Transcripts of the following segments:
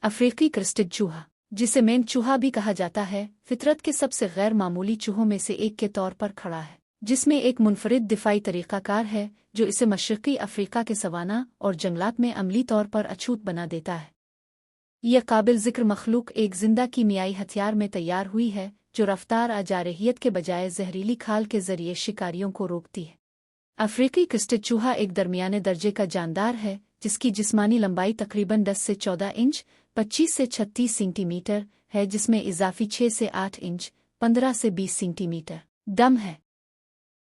अफ्रीकी क्रेस्टेड चूहा, जिसे मेन चूहा भी कहा जाता है, फितरत के सबसे गैर मामूली चूहों में से एक के तौर पर खड़ा है, जिसमें एक मुनफरिद दिफाई तरीक़ाकार है जो इसे मशरक़ी अफ्रीका के सवाना और जंगलात में अमली तौर पर अछूत बना देता है। यह काबिल ज़िक्र मखलूक एक जिंदा कीमियाई हथियार में तैयार हुई है जो रफ्तार आजारहियत के बजाय जहरीली खाल के जरिए शिकारियों को रोकती है। अफ्रीकी क्रेस्टेड चूहा एक दरमियाने दर्जे का जानदार है जिसकी जिस्मानी लंबाई तकरीबन 10 से 14 इंच 25 से 36 सेंटीमीटर है, जिसमें इजाफी 6 से 8 इंच 15 से 20 सेंटीमीटर दम है।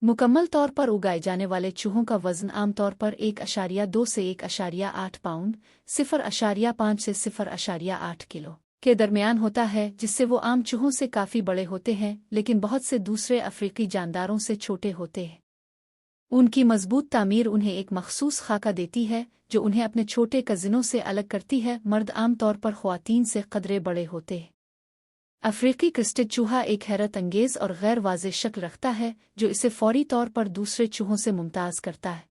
मुकम्मल तौर पर उगाए जाने वाले चूहों का वज़न आमतौर पर 1.2 से 1.8 पाउंड 0.5 से 0.8 किलो के दरमियान होता है, जिससे वो आम चूहों से काफ़ी बड़े होते हैं लेकिन बहुत से दूसरे अफ्रीकी जानदारों से छोटे होते हैं। उनकी मजबूत तामीर उन्हें एक मखसूस खाका देती है जो उन्हें अपने छोटे कज़िनों से अलग करती है। मर्द आम तौर पर ख्वातीन से कदरे बड़े होते हैं। अफ्रीकी क्रेस्टेड चूहा एक हैरत अंगेज़ और गैर वाज़ेह शक्ल रखता है जो इसे फौरी तौर पर दूसरे चूहों से मुमताज़ करता है।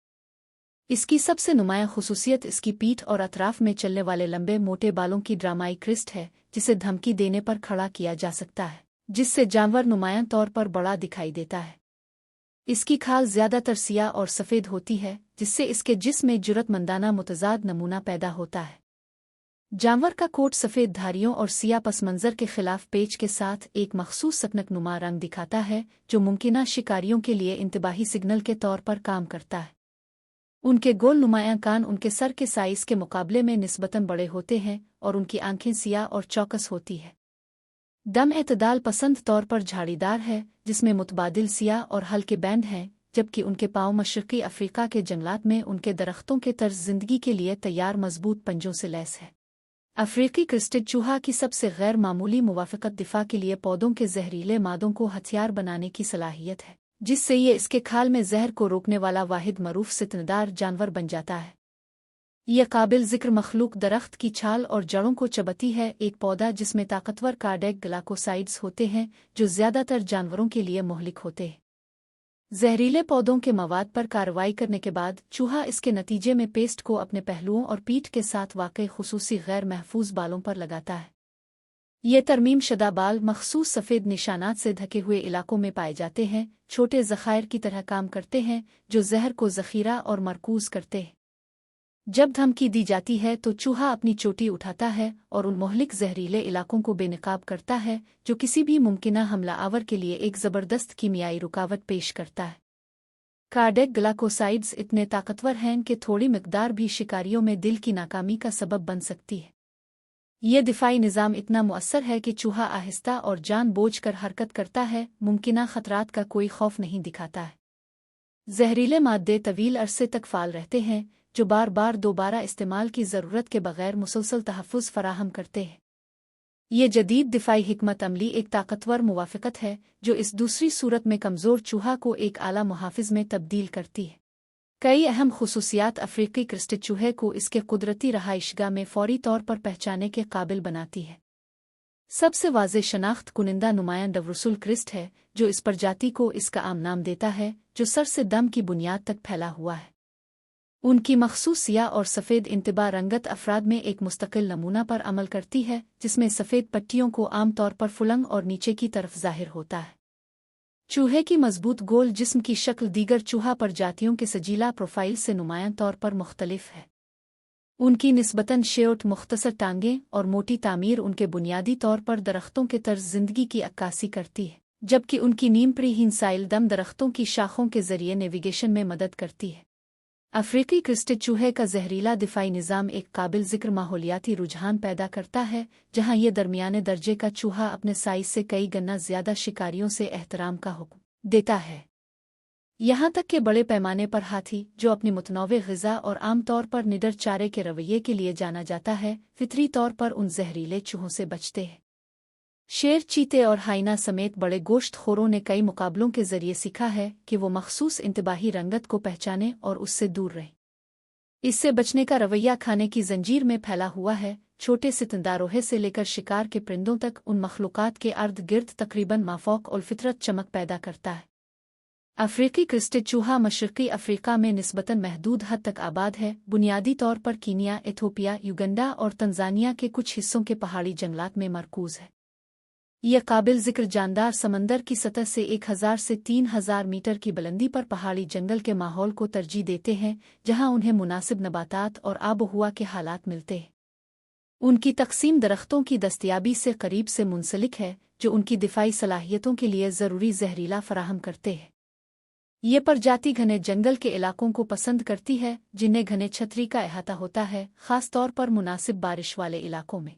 इसकी सबसे नुमायां खुसूसियत इसकी पीठ और अतराफ में चलने वाले लंबे मोटे बालों की ड्रामाई क्रिस्ट है, जिसे धमकी देने पर खड़ा किया जा सकता है, जिससे जानवर नुमायां तौर पर बड़ा दिखाई देता है। इसकी खाल ज़्यादातर सियाह और सफ़ेद होती है, जिससे इसके जिस्म में जुर्रतमंदाना मुतज़ाद नमूना पैदा होता है। जानवर का कोट सफ़ेद धारियों और सियाह पसमंज़र के खिलाफ पेच के साथ एक मखसूस सकनकनुमा रंग दिखाता है जो मुमकिना शिकारियों के लिए इंतबाही सिग्नल के तौर पर काम करता है। उनके गोल नुमायां कान उनके सर के साइज़ के मुकाबले में निस्बतन बड़े होते हैं और उनकी आंखें सियाह और चौकस होती है। दम एतदाल पसंद तौर पर झाड़ीदार है, जिसमें मुतबादिल सियाह और हल्के बैंड हैं, जबकि उनके पाँव मशरक़ी अफ्रीका के जंगलात में उनके दरख्तों के तर्ज ज़िंदगी के लिए तैयार मजबूत पंजों से लैस है। अफ्रीकी क्रेस्टेड चूहा की सबसे गैर मामूली मुवाफ़क़त दिफा के लिए पौधों के जहरीले मादों को हथियार बनाने की सलाहियत है, जिससे ये इसके खाल में जहर को रोकने वाला वाहिद मरूफ सितनदार जानवर बन जाता है। यह काबिल ज़िक्र मखलूक दरख्त की छाल और जड़ों को चबती है, एक पौधा जिसमें ताकतवर कार्डियक ग्लाइकोसाइड्स होते हैं जो ज़्यादातर जानवरों के लिए मुहलिक होते हैं। जहरीले पौधों के मवाद पर कार्रवाई करने के बाद चूहा इसके नतीजे में पेस्ट को अपने पहलुओं और पीठ के साथ वाक़ई खुसूसी गैर महफूज बालों पर लगाता है। ये तरमीम शदा बाल मखसूस सफ़ेद निशानात से ढके हुए इलाकों में पाए जाते हैं, छोटे ज़खायर की तरह काम करते हैं जो जहर को ज़ख़ीरा और मरकूज़ करते हैं। जब धमकी दी जाती है तो चूहा अपनी चोटी उठाता है और उन मोहलिक जहरीले इलाकों को बेनकाब करता है जो किसी भी मुमकिना हमलावर के लिए एक ज़बरदस्त कीमियाई रुकावट पेश करता है। कार्डियक ग्लाइकोसाइड्स इतने ताकतवर हैं कि थोड़ी मिकदार भी शिकारियों में दिल की नाकामी का सबब बन सकती है। यह दिफाई निज़ाम इतना मुअस्सर है कि चूहा आहिस्ता और जानबूझकर हरकत करता है, मुमकिना खतरात का कोई खौफ नहीं दिखाता है। जहरीले मादे तवील अरसे तक फाल रहते हैं जो बार बार दोबारा इस्तेमाल की ज़रूरत के बग़ैर मुसलसल तहफ़्फ़ुज़ फ़राहम करते हैं। ये जदीद दिफाई हिकमत अमली एक ताकतवर मुवाफ़क़त है जो इस दूसरी सूरत में कमज़ोर चूहा को एक आला मुहाफ़िज़ में तब्दील करती है। कई अहम खुसूसियात अफ्रीकी क्रेस्टेड चूहे को इसके कुदरती रहाइशगाह में फ़ौरी तौर पर पहचाने के काबिल बनाती है। सबसे वाज़ेह शनाख्त कुनिंदा नुमायां डवरुसुल क्रिस्ट है जो इस प्रजाति को इसका आम नाम देता है, जो सर से दम की बुनियाद तक फैला हुआ है। उनकी मखसूस सियाह और सफ़ेद इंतबा रंगत अफराद में एक मुस्तकिल नमूना पर अमल करती है, जिसमें सफ़ेद पट्टियों को आम तौर पर फुलंग और नीचे की तरफ ज़ाहिर होता है। चूहे की मजबूत गोल जिस्म की शक्ल दीगर चूहा प्रजातियों के सजीला प्रोफाइल से नुमायां तौर पर मुख्तलिफ है। उनकी निस्बतन शेओट मुख्तसर टांगें और मोटी तामीर उनके बुनियादी तौर पर दरख्तों के तर्ज ज़िंदगी की अक्कासी करती है, जबकि उनकी नीम प्रीहिंसाइल दम दरख्तों की शाखों के ज़रिए नेविगेशन में मदद करती है। अफ्रीकी क्रेस्टेड चूहे का जहरीला दिफाई निज़ाम एक काबिल ज़िक्र माहौलियाती रुझान पैदा करता है, जहाँ ये दरमियाने दर्जे का चूहा अपने साइज़ से कई गना ज़्यादा शिकारियों से एहतराम का हुक्म देता है। यहाँ तक कि बड़े पैमाने पर हाथी, जो अपनी मुतनव्वे ग़िज़ा और आम तौर पर निडर चारे के रवैये के लिए जाना जाता है, फितरी तौर पर उन जहरीले चूहों से बचते हैं। शेर, चीते और हाइना समेत बड़े गोश्तखोरों ने कई मुकाबलों के ज़रिए सीखा है कि वो मखसूस इंतबाही रंगत को पहचाने और उससे दूर रहें। इससे बचने का रवैया खाने की जंजीर में फैला हुआ है, छोटे सितंदारोहे से लेकर शिकार के परिंदों तक उन मखलूक़ात के अर्द गिर्द तकरीबन माफ़ौक़ उल फितरत चमक पैदा करता है। अफ्रीकी क्रिस्टेड चूहा मशरक़ी अफ्रीका में निस्बतन महदूद हद तक आबाद है, बुनियादी तौर पर कीनिया, एथोपिया, युगंडा और तंजानिया के कुछ हिस्सों के पहाड़ी जंगलात में मरकूज है। यह काबिल ज़िक्र जानदार समंदर की सतह से 1000 से 3000 मीटर की बुलंदी पर पहाड़ी जंगल के माहौल को तरजीह देते हैं, जहां उन्हें मुनासिब नबातात और आबोहवा के हालात मिलते हैं। उनकी तकसीम दरख्तों की दस्तयाबी से करीब से मुंसलिक है, जो उनकी दिफाई सलाहियतों के लिए ज़रूरी जहरीला फराहम करते हैं। ये प्रजाति घने जंगल के इलाकों को पसंद करती है, जिन्हें घने छतरी का अहाता होता है, ख़ास तौर पर मुनासिब बारिश वाले इलाकों में।